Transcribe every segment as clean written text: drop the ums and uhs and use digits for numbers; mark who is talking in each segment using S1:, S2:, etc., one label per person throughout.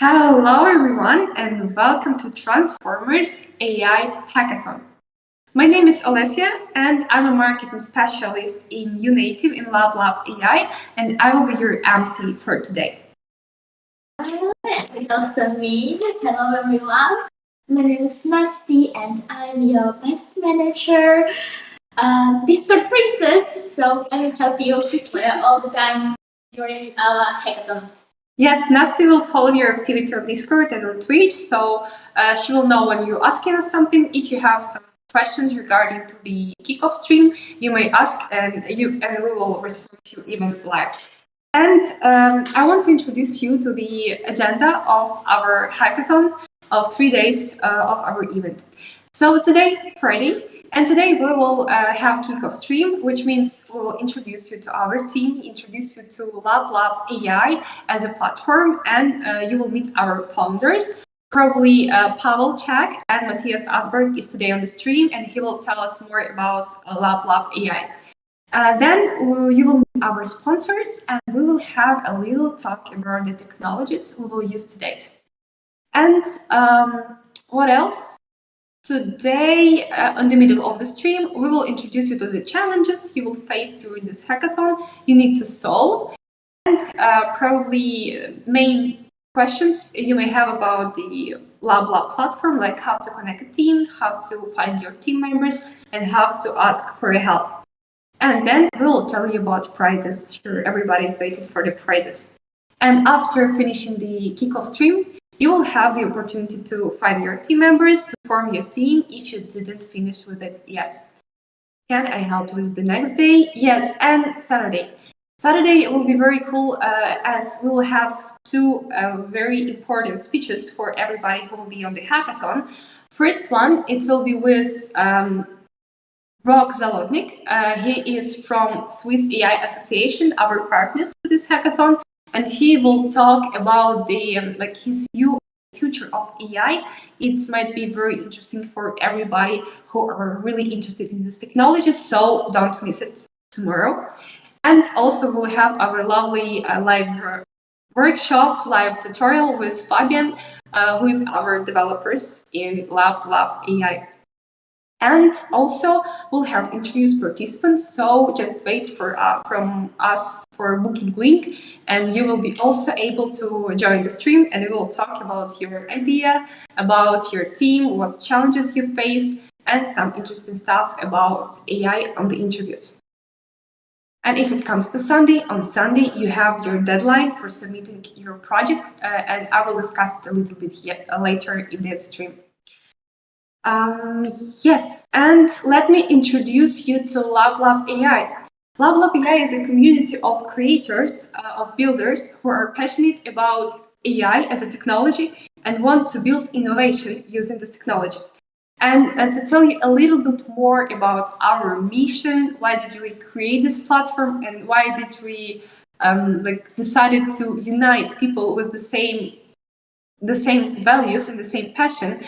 S1: Hello everyone and welcome to Transformers AI Hackathon. My name is Olesya and I'm a marketing specialist in UNative in LabLab AI and I will be your MC for today.
S2: It's also me. Hello everyone. My name is Nasty and I'm your best manager. Discord princess, so I will help you all the time during our hackathon.
S1: Yes, Nasty will follow your activity on Discord and on Twitch, so she will know when you're asking us something. If you have some questions regarding to the kickoff stream, you may ask and we will respond to you even live. And I want to introduce you to the agenda of our hackathon of 3 days of our event. So today, Friday, and today we will have kickoff stream, which means we will introduce you to our team, introduce you to LabLab AI as a platform, and you will meet our founders. Probably Pavel Chak and Matthias Asberg is today on the stream, and he will tell us more about LabLab AI. Then you will meet our sponsors, and we will have a little talk about the technologies we will use today. And what else? Today, in the middle of the stream, we will introduce you to the challenges you will face during this hackathon you need to solve, and probably main questions you may have about the LabLab platform, like how to connect a team, how to find your team members, and how to ask for help. And then we will tell you about prizes. Sure, everybody's waiting for the prizes. And after finishing the kickoff stream, you will have the opportunity to find your team members, to form your team if you didn't finish with it yet. Can I help with the next day? Yes, and Saturday. Saturday will be very cool as we will have two very important speeches for everybody who will be on the hackathon. First one, it will be with Rok Zaloznik. He is from Swiss AI Association, our partners for this hackathon, and he will talk about the his view on the future of AI. It might be very interesting for everybody who are really interested in this technology, so don't miss it tomorrow. And also we'll have our lovely live workshop, live tutorial with Fabian, who is our developers in LabLab AI. And also, we'll have interviews participants, so just wait for from us for booking link, and you will be also able to join the stream, and we will talk about your idea, about your team, what challenges you faced, and some interesting stuff about AI on the interviews. And if it comes to Sunday, on Sunday you have your deadline for submitting your project, and I will discuss it a little bit later in this stream. Yes, and let me introduce you to LabLab AI. LabLab AI is a community of creators, of builders who are passionate about AI as a technology and want to build innovation using this technology. And to tell you a little bit more about our mission, why did we create this platform, and why did we decided to unite people with the same values and the same passion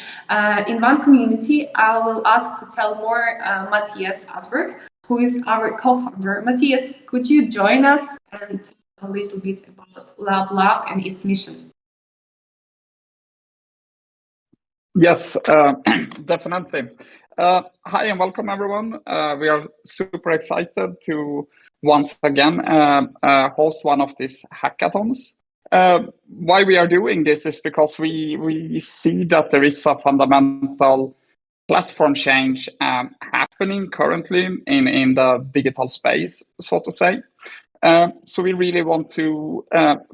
S1: in one community, I will ask to tell more Matthias Asberg, who is our co-founder. Matthias, could you join us and tell a little bit about LabLab and its mission?
S3: Yes, definitely. Hi and welcome everyone. We are super excited to once again host one of these hackathons. Why we are doing this is because we see that there is a fundamental platform change happening currently in the digital space, so to say. So we really want to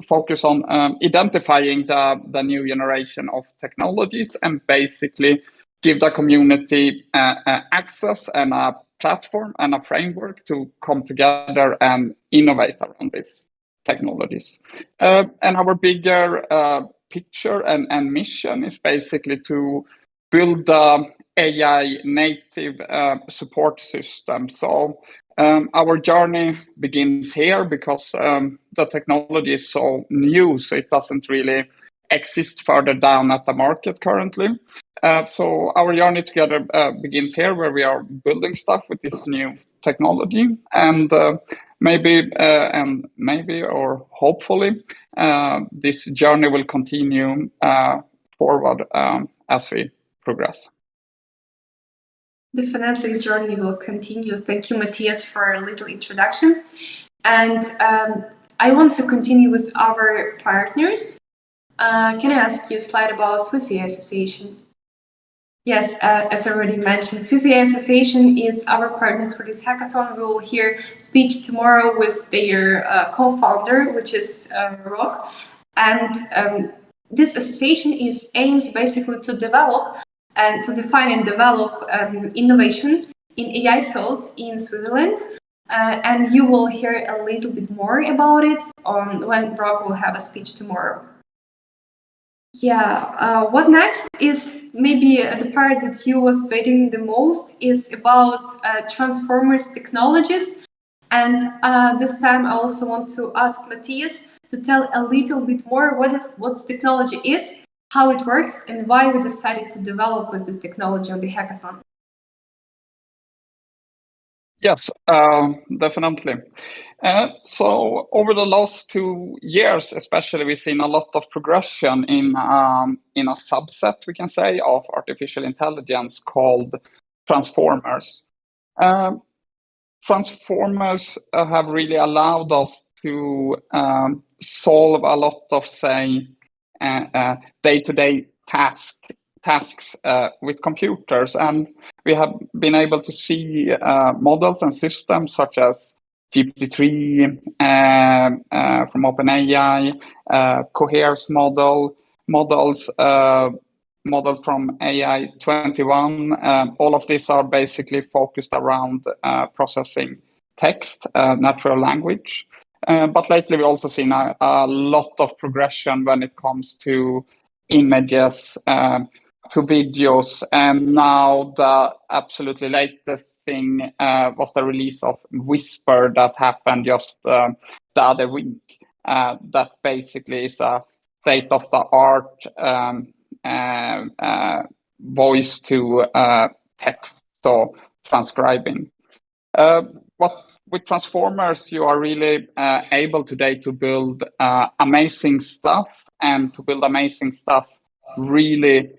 S3: focus on identifying the new generation of technologies and basically give the community access and a platform and a framework to come together and innovate around this technologies. And our bigger picture and mission is basically to build the AI native support system. So our journey begins here because the technology is so new, so it doesn't really exist further down at the market currently. So our journey together begins here, where we are building stuff with this new technology. And maybe or hopefully this journey will continue forward as we progress.
S1: Definitely, this journey will continue. Thank you, Matthias, for a little introduction. And I want to continue with our partners. Can I ask you a slide about Swiss AI Association? Yes, as I already mentioned, Swiss AI Association is our partners for this hackathon. We will hear speech tomorrow with their co-founder, which is Rock. And this association aims basically to develop and to define and develop innovation in AI field in Switzerland. And you will hear a little bit more about it when Rock will have a speech tomorrow. Yeah, what next is maybe the part that you was waiting the most is about transformers technologies. And this time I also want to ask Matthias to tell a little bit more what technology is, how it works, and why we decided to develop with this technology on the hackathon.
S3: Yes, definitely. So over the last 2 years, especially, we've seen a lot of progression in a subset, we can say, of artificial intelligence called transformers. Transformers have really allowed us to solve a lot of, say, day-to-day tasks with computers, and we have been able to see models and systems such as GPT-3 from OpenAI, Cohere's models from AI21. All of these are basically focused around processing text, natural language. But lately, we've also seen a lot of progression when it comes to images, to videos, and now the absolutely latest thing was the release of Whisper that happened just the other week. That basically is a state-of-the-art voice to text, so transcribing. With transformers, you are really able today to build amazing stuff, and to build amazing stuff really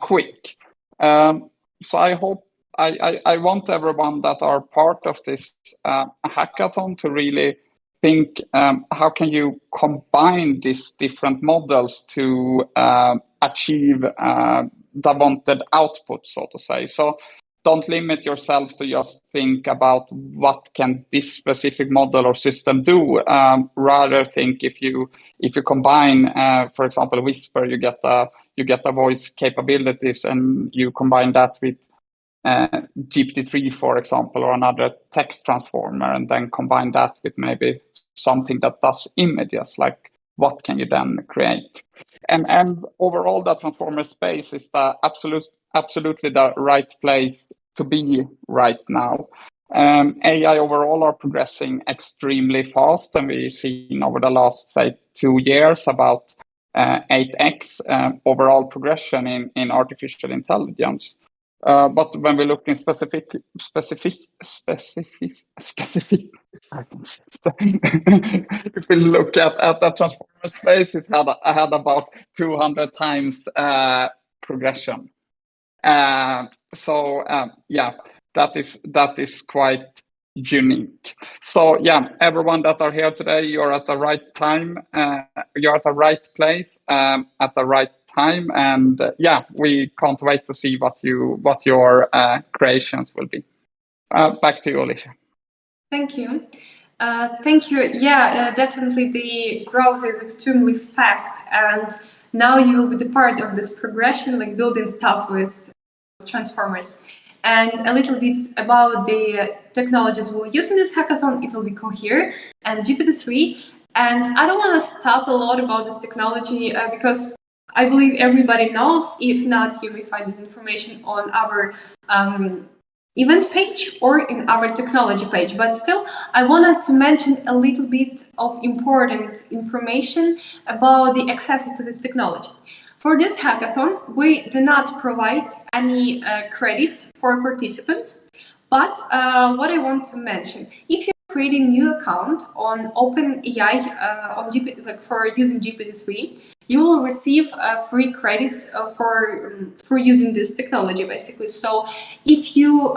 S3: quick. So I hope I want everyone that are part of this hackathon to really think how can you combine these different models to achieve the wanted output, so to say. So don't limit yourself to just think about what can this specific model or system do. Rather think if you combine, for example, Whisper, you get the voice capabilities, and you combine that with GPT-3, for example, or another text transformer, and then combine that with maybe something that does images. Like, what can you then create? And overall, the transformer space is the absolutely the right place to be right now. AI overall are progressing extremely fast, and we've seen over the last, say, 2 years about 8x overall progression in artificial intelligence. But when we look in specific, if we look at the transformer space, it had about 200 times progression. So yeah, that is quite unique. So yeah, everyone that are here today, you're at the right time, you're at the right place at the right time, and yeah, we can't wait to see what your creations will be. Back to you, Alicia.
S1: Thank you. Thank you. Yeah, definitely the growth is extremely fast, and now you will be the part of this progression, like building stuff with transformers. And a little bit about the technologies we'll use in this hackathon. It will be Cohere and GPT-3. And I don't want to talk a lot about this technology because I believe everybody knows. If not, you may find this information on our event page or in our technology page. But still, I wanted to mention a little bit of important information about the access to this technology. For this hackathon, we do not provide any credits for participants, But what I want to mention, if you're creating a new account on OpenAI on GPT, like for using GPT-3, you will receive free credits for using this technology, basically. So if you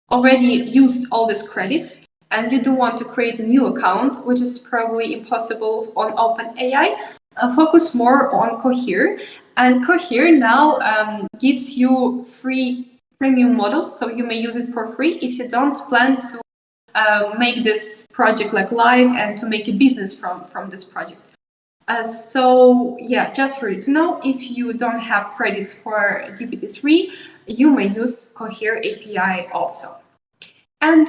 S1: already used all these credits and you don't want to create a new account, which is probably impossible on OpenAI, focus more on Cohere. And Cohere now gives you free premium models, so you may use it for free if you don't plan to make this project like live and to make a business from this project. So yeah, just for you to know, if you don't have credits for GPT-3, you may use Cohere API also. And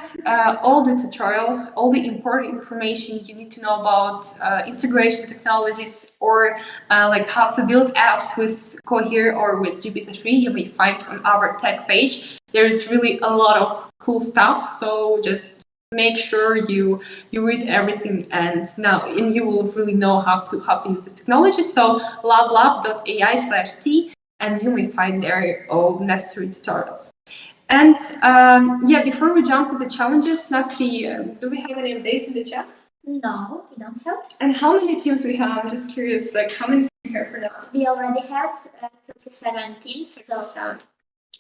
S1: all the tutorials, all the important information you need to know about integration technologies or like how to build apps with Cohere or with GPT-3, you may find on our tech page. There's really a lot of cool stuff, so just make sure you read everything, and you will really know how to use this technology. So lablab.ai/t, and you may find there all necessary tutorials. And yeah, before we jump to the challenges, Nasty, do we have any updates in the chat?
S2: No, we don't have.
S1: And how many teams we have? I'm just curious, like how many teams we have for now?
S2: We already have 37 teams, so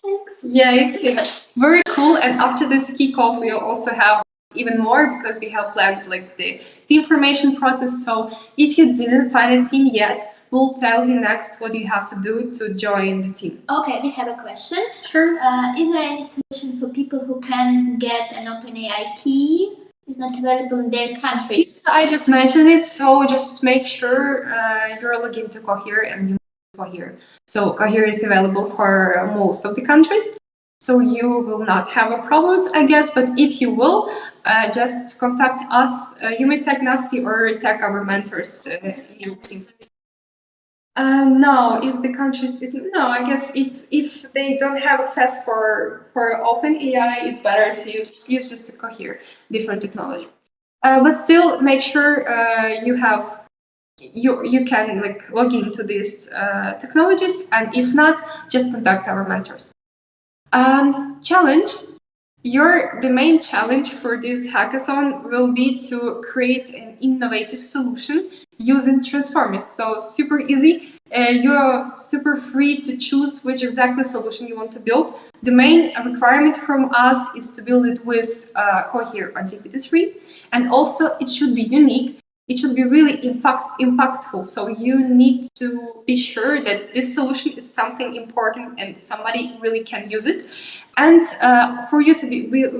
S2: thanks.
S1: Yeah, it's very cool. And after this kickoff, we'll also have even more because we have planned like the team formation process. So if you didn't find a team yet, we'll tell you next what you have to do to join the team.
S2: Okay, we have a question.
S1: Sure.
S2: Is there any solution for people who can get an OpenAI key? It's not available in their countries.
S1: I just mentioned it, so just make sure you're logged into Cohere and you use Cohere. So Cohere is available for most of the countries, so you will not have a problems, I guess. But if you will, just contact us. You may tag Nasty or tag our mentors in your team. No, if the countries isn't, no, I guess if they don't have access for OpenAI, it's better to use just the Cohere, different technology. But still, make sure you can like log into these technologies, and if not, just contact our mentors. Challenge. The main challenge for this hackathon will be to create an innovative solution using transformers. So super easy. You are super free to choose which exactly solution you want to build. The main requirement from us is to build it with Cohere on GPT-3, and also it should be unique. It should be really impactful. So you need to be sure that this solution is something important and somebody really can use it. And for you to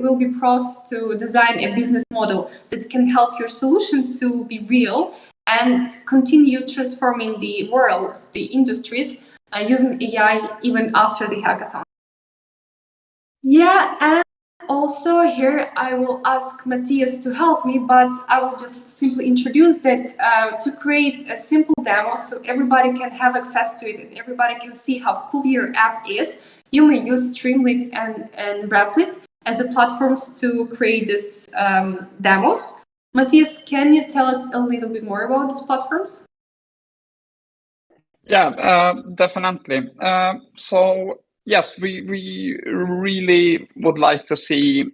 S1: will be pros to design a business model that can help your solution to be real and continue transforming the world, the industries, using AI even after the hackathon. Yeah, and also here I will ask Matthias to help me, but I will just simply introduce that to create a simple demo so everybody can have access to it and everybody can see how cool your app is. You may use Streamlit and Replit as the platforms to create these demos. Matthias, can you tell us a little bit more about these platforms?
S3: Yeah, definitely. So yes, we really would like to see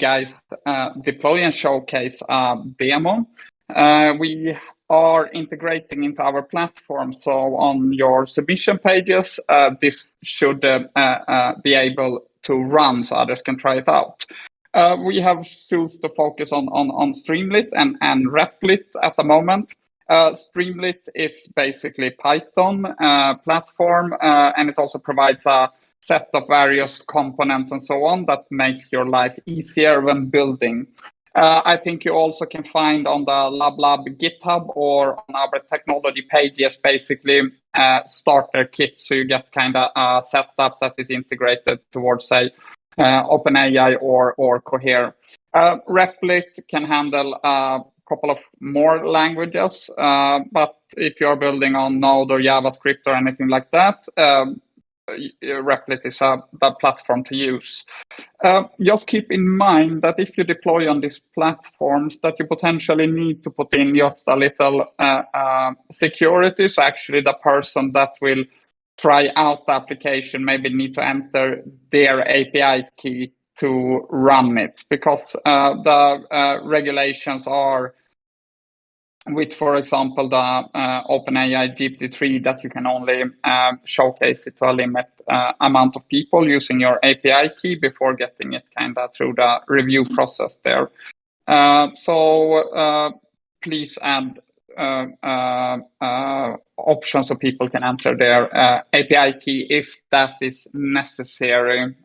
S3: guys deploy and showcase a demo. We are integrating into our platform, so on your submission pages, this should be able to run, so others can try it out. We have chosen to focus on Streamlit and Replit at the moment. Streamlit is basically Python platform, and it also provides a set of various components and so on that makes your life easier when building. I think you also can find on the LabLab GitHub or on our technology pages basically starter kit, so you get kind of a setup that is integrated towards, say, OpenAI or Cohere. Replit can handle a couple of more languages, but if you're building on Node or JavaScript or anything like that, Replit is the platform to use. Just keep in mind that if you deploy on these platforms, that you potentially need to put in just a little security. So actually the person that will try out the application maybe need to enter their API key to run it, because the regulations are with, for example, the OpenAI GPT-3, that you can only showcase it to a limit amount of people using your API key before getting it kind of through the review process there. So please add options so people can enter their API key if that is necessary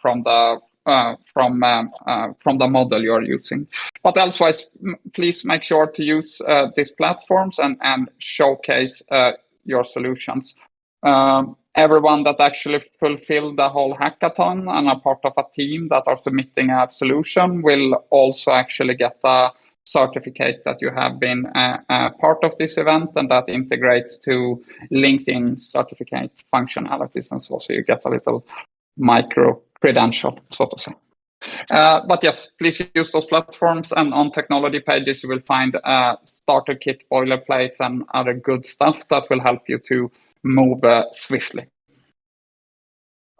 S3: from the model you're using. But elsewise, please make sure to use these platforms and showcase your solutions. Everyone that actually fulfilled the whole hackathon and are part of a team that are submitting a solution will also actually get a certificate that you have been part of this event, and that integrates to LinkedIn certificate functionalities and so you get a little micro credential, so to say. But yes, please use those platforms, and on technology pages you will find starter kit boilerplates and other good stuff that will help you to move swiftly.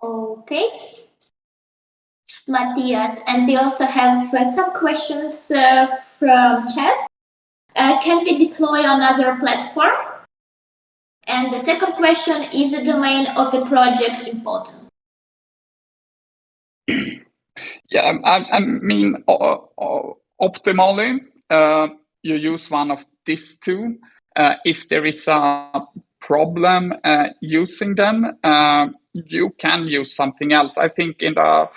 S2: Okay, Matthias, and we also have some questions from chat. Can we deploy on other platform? And the second question, is the domain of the project important?
S3: Yeah, I mean, optimally, you use one of these two. If there is a problem using them, you can use something else. I think in the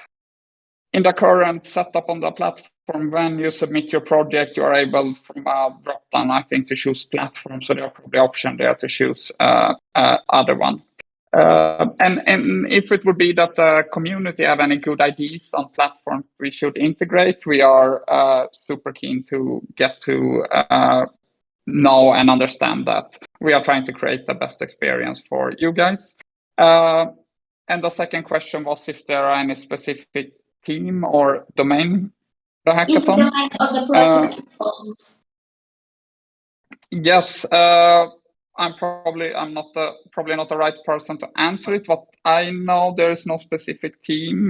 S3: current setup on the platform, when you submit your project, you are able from a drop-down, I think, to choose platform. So there are probably options there to choose other one. And if it would be that the community have any good ideas on platform we should integrate, we are super keen to get to know and understand that. We are trying to create the best experience for you guys. And the second question was if there are any specific team or domain the hackathon.
S2: Is the domain of the project important?
S3: Yes. I'm probably not the right person to answer it. What I know, there is no specific team,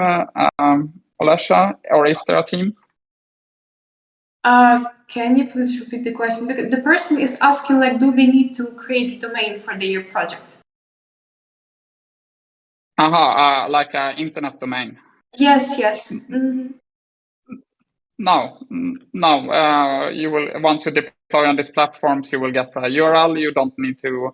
S3: Olesha, or is there a team?
S1: Can you please repeat the question? Because the person is asking, like, do they need to create a domain for their project?
S3: Like an internet domain.
S1: Yes. Mm-hmm.
S3: No. You will, once you deploy on these platforms, you will get a URL. You don't need to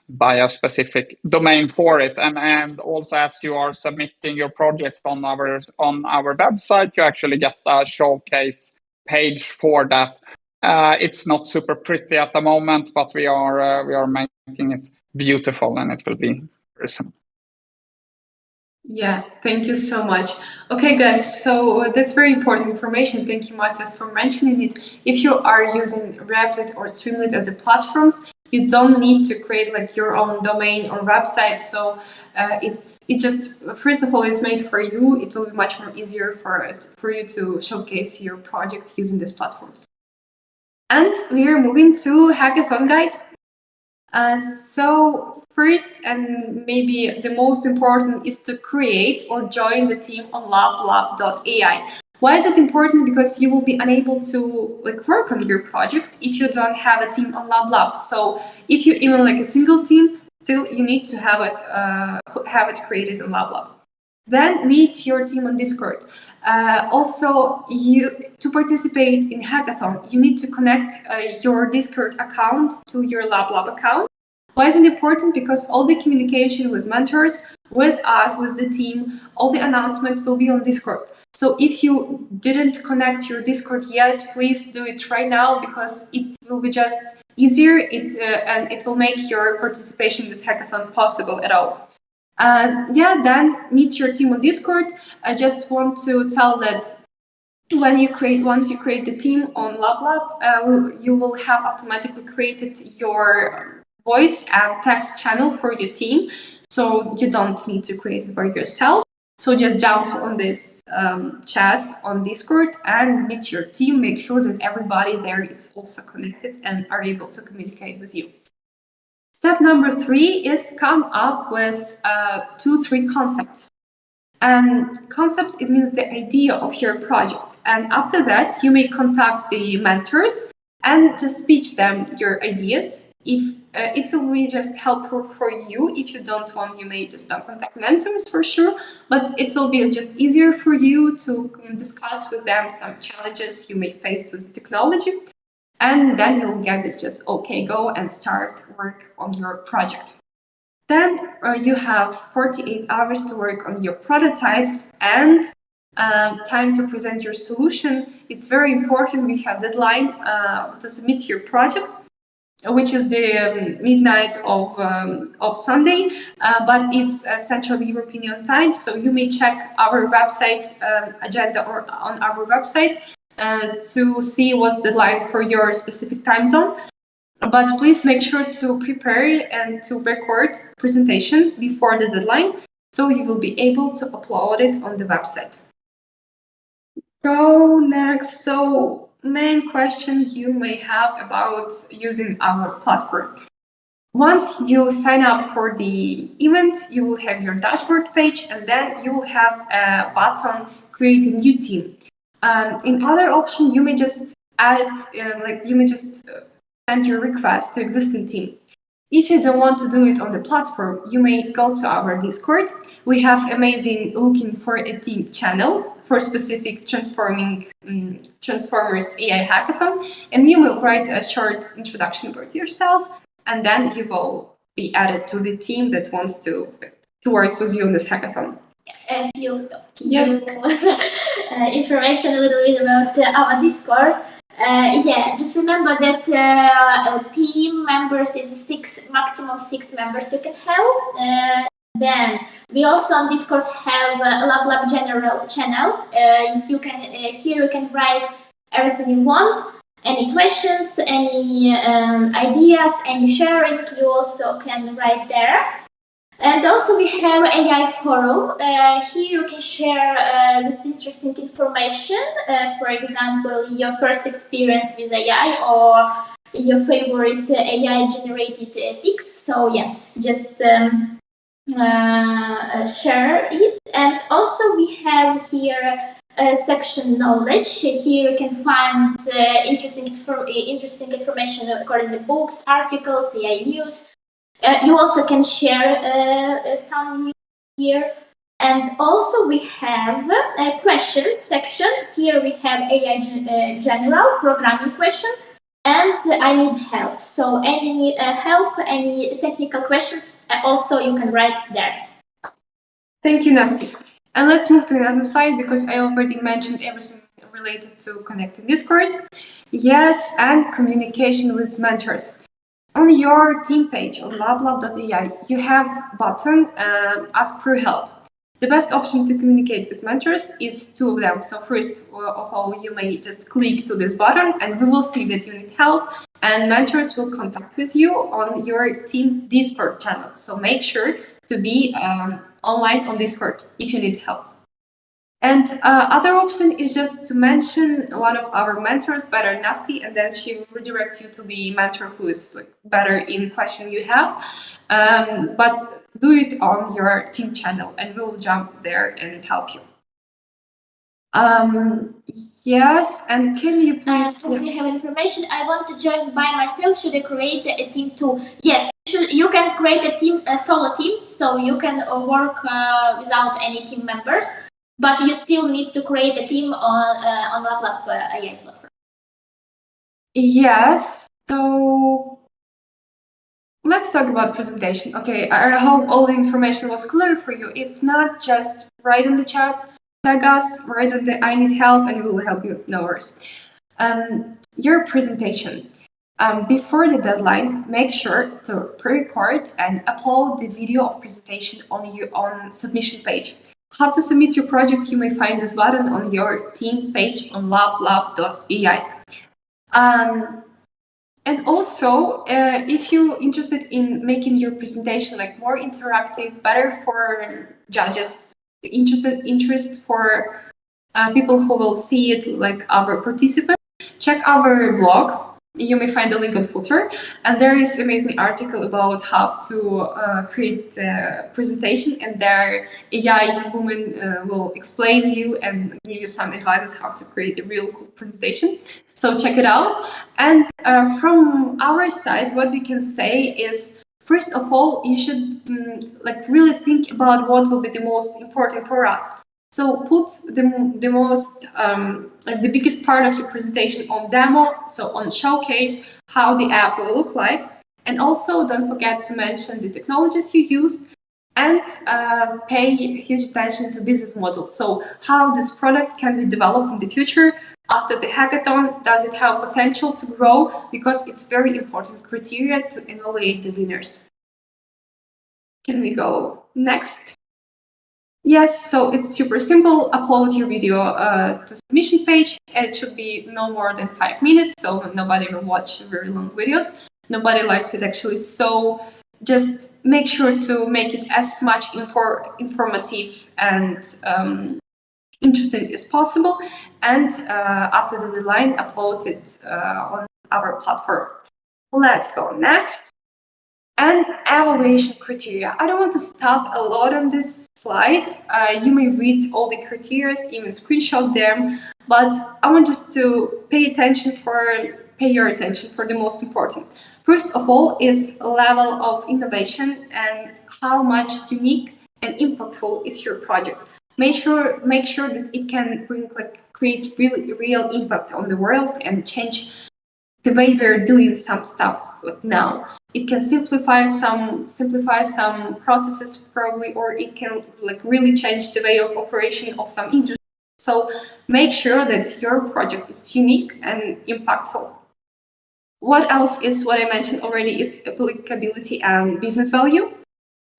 S3: buy a specific domain for it. And also, as you are submitting your projects on our website, you actually get a showcase page for that. It's not super pretty at the moment, but we are making it beautiful, and it will be very soon.
S1: Yeah, thank you so much. Okay, guys, so that's very important information. Thank you, Matthias, for mentioning it. If you are using Replit or Streamlit as a platforms, you don't need to create like your own domain or website. So it just, first of all, it's made for you. It will be much more easier for you to showcase your project using these platforms. And we are moving to Hackathon Guide. So first, and maybe the most important, is to create or join the team on lablab.ai. Why is it important? Because you will be unable to work on your project if you don't have a team on LabLab. So if you even a single team, still you need to have it created on LabLab. Then meet your team on Discord. Also, to participate in Hackathon, you need to connect your Discord account to your LabLab account. Why is it important? Because all the communication with mentors, with us, with the team, all the announcements will be on Discord. So if you didn't connect your Discord yet, please do it right now, because it will be just easier and it will make your participation in this hackathon possible at all. Then meet your team on Discord. I just want to tell that once you create the team on LabLab, you will have automatically created your voice and text channel for your team, so you don't need to create it by yourself. So just jump on this chat on Discord and meet your team. Make sure that everybody there is also connected and are able to communicate with you. Step number 3 is come up with 2-3 concepts. And concept, it means the idea of your project. And after that, you may contact the mentors and just pitch them your ideas. If it will be just helpful for you. If you don't want, you may just don't contact mentors for sure, but it will be just easier for you to discuss with them some challenges you may face with technology. And then you'll get this just, okay, go and start work on your project. Then you have 48 hours to work on your prototypes and time to present your solution. It's very important. We have deadline to submit your project, which is the midnight of Sunday, but it's Central European time. So you may check our website agenda or on our website to see what's the deadline for your specific time zone. But please make sure to prepare and to record presentation before the deadline, so you will be able to upload it on the website. Go next. So main question you may have about using our platform. Once you sign up for the event, you will have your dashboard page, and then you will have a button create a new team. In other option, you may just add, send your request to existing team. If you don't want to do it on the platform, you may go to our Discord. We have amazing looking for a team channel for specific Transformers AI Hackathon, and you will write a short introduction about yourself, and then you will be added to the team that wants to work with you on this hackathon.
S2: A few information a little bit about our Discord. Just remember that team members is maximum six members you can have. Then we also on Discord have a Lab general channel. You can here you can write everything you want. Any questions, any ideas, any sharing, you also can write there. And also we have AI forum. Here you can share this interesting information. For example, your first experience with AI or your favorite AI generated pics. So yeah, just share it. And also we have here section knowledge. Here you can find interesting information according to books, articles, AI news. You also can share some news here. And also we have a questions section. Here we have AI general programming question and I need help. So any help, any technical questions, also you can write there.
S1: Thank you, Nasty. And let's move to another slide because I already mentioned everything related to connecting Discord. Yes, and communication with mentors. On your team page on lablab.ai, you have button ask for help. The best option to communicate with mentors is two of them. So first of all, you may just click to this button and we will see that you need help and mentors will contact with you on your team Discord channel. So make sure to be online on Discord if you need help. And other option is just to mention one of our mentors, better Nasty, and then she will redirect you to the mentor who is better in question you have. But do it on your team channel and we'll jump there and help you. Yes, and can you please...
S2: If you have information, I want to join by myself. Should I create a team too? Yes, you can create a team, a solo team, so you can work without any team members. But you still need to create a team on LabLab AI platform.
S1: Yes. So let's talk about presentation. Okay, I hope all the information was clear for you. If not, just write in the chat, tag us, write on the I need help, and we will help you. No worries. Your presentation. Before the deadline, make sure to pre-record and upload the video of presentation on your own submission page. How to submit your project, you may find this button on your team page on lablab.ai. And also, if you're interested in making your presentation more interactive, better for judges, interest for people who will see it, like our participants, check our blog. you may find the link on Footer, and there is an amazing article about how to create a presentation, and there AI woman will explain you and give you some advices how to create a real cool presentation. So check it out. And from our side, what we can say is, first of all, you should really think about what will be the most important for us. So put the most, the biggest part of your presentation on demo, so on showcase, how the app will look like. And also don't forget to mention the technologies you use, and pay huge attention to business models. So how this product can be developed in the future after the hackathon. Does it have potential to grow? Because it's very important criteria to evaluate the winners. Can we go next? Yes, so it's super simple. Upload your video to submission page. It should be no more than 5 minutes, so nobody will watch very long videos. Nobody likes it actually. So just make sure to make it as much informative and interesting as possible. And after the deadline, upload it on our platform. Let's go next. And evaluation criteria. I don't want to stop a lot on this slide. You may read all the criteria, even screenshot them, but I want just to pay your attention for the most important. First of all is level of innovation and how much unique and impactful is your project. Make sure that it can create really real impact on the world and change the way we're doing some stuff now. It can simplify some processes probably, or it can really change the way of operation of some industry. So make sure that your project is unique and impactful. What else is what I mentioned already is applicability and business value,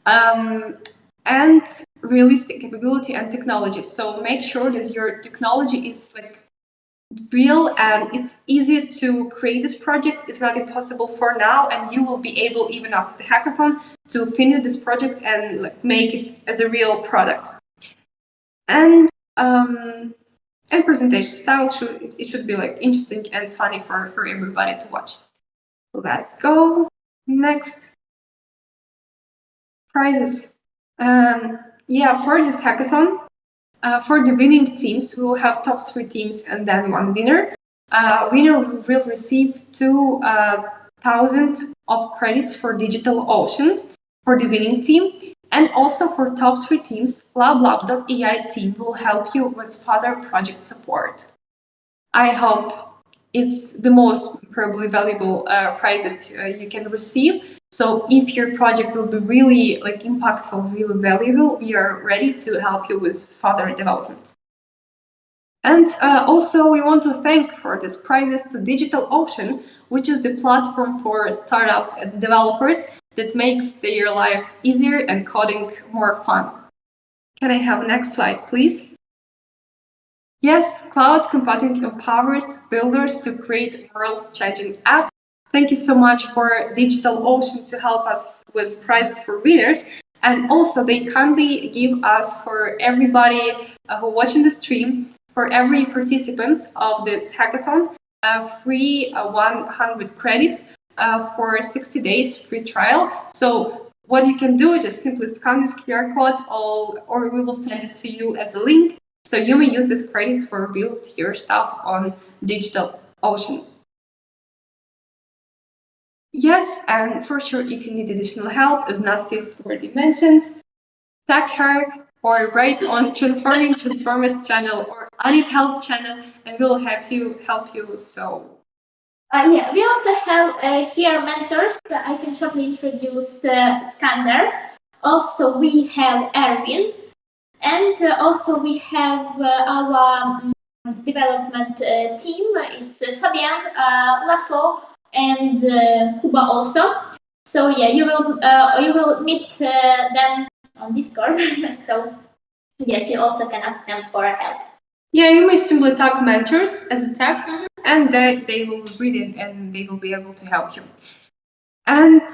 S1: and realistic capability and technology. So make sure that your technology is real and it's easy to create this project. It's not impossible for now, and you will be able, even after the hackathon, to finish this project and make it as a real product. And presentation style should be interesting and funny for everybody to watch. Let's go next. Prizes. Yeah, for this hackathon, for the winning teams, we will have top 3 teams and then 1 winner. Winner will receive 2,000 of credits for DigitalOcean for the winning team. And also for top 3 teams, LabLab.ai team will help you with further project support. I hope it's the most probably valuable prize that you can receive. So if your project will be really impactful, really valuable, we are ready to help you with further development. And also we want to thank for these prizes to DigitalOcean, which is the platform for startups and developers that makes their life easier and coding more fun. Can I have next slide, please? Yes, cloud computing empowers builders to create world-changing apps. Thank you so much for DigitalOcean to help us with prizes for winners. And also they kindly give us, for everybody who watching the stream, for every participants of this hackathon, free 100 credits for 60 days free trial. So what you can do, just simply scan this QR code, or we will send it to you as a link. So you may use these credits for build your stuff on DigitalOcean. Yes, and for sure, if you need additional help, as Nasty's already mentioned, tag her or write on Transforming Transformers channel or I Need Help channel, and we'll help you. So.
S2: Yeah, we also have here mentors. I can shortly introduce Skander. Also, we have Erwin, and also we have our development team. It's Fabian, Laszlo, and Kuba also. So yeah, you will meet them on Discord. So yes, you also can ask them for help.
S1: Yeah, you may simply tag mentors as a tag, and they will read it and they will be able to help you. And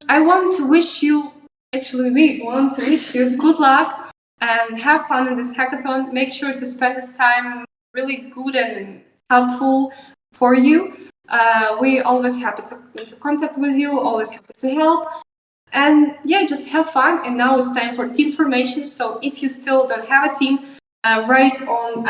S1: I want to wish you, we want to wish you good luck and have fun in this hackathon. Make sure to spend this time really good and helpful for you. We always happy to contact with you, always happy to help. And yeah, just have fun. And now it's time for team formation. So if you still don't have a team, write on,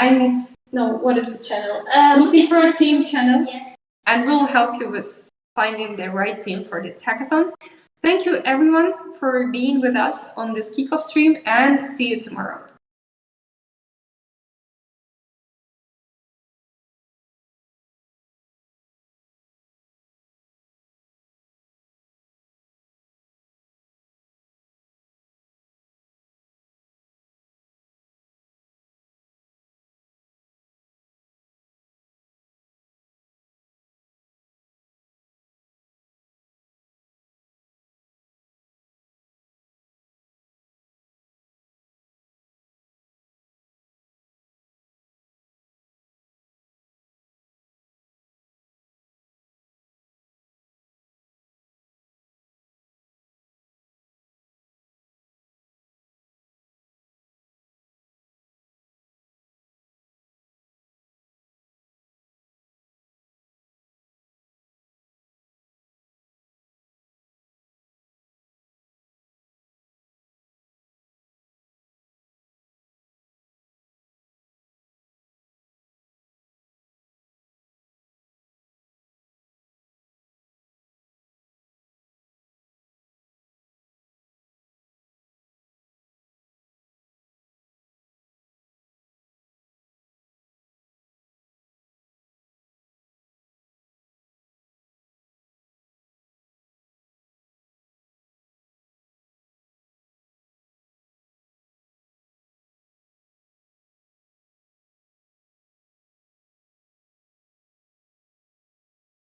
S1: what is the channel? Looking for a team channel.
S2: Yeah.
S1: And we'll help you with finding the right team for this hackathon. Thank you everyone for being with us on this kickoff stream, and see you tomorrow.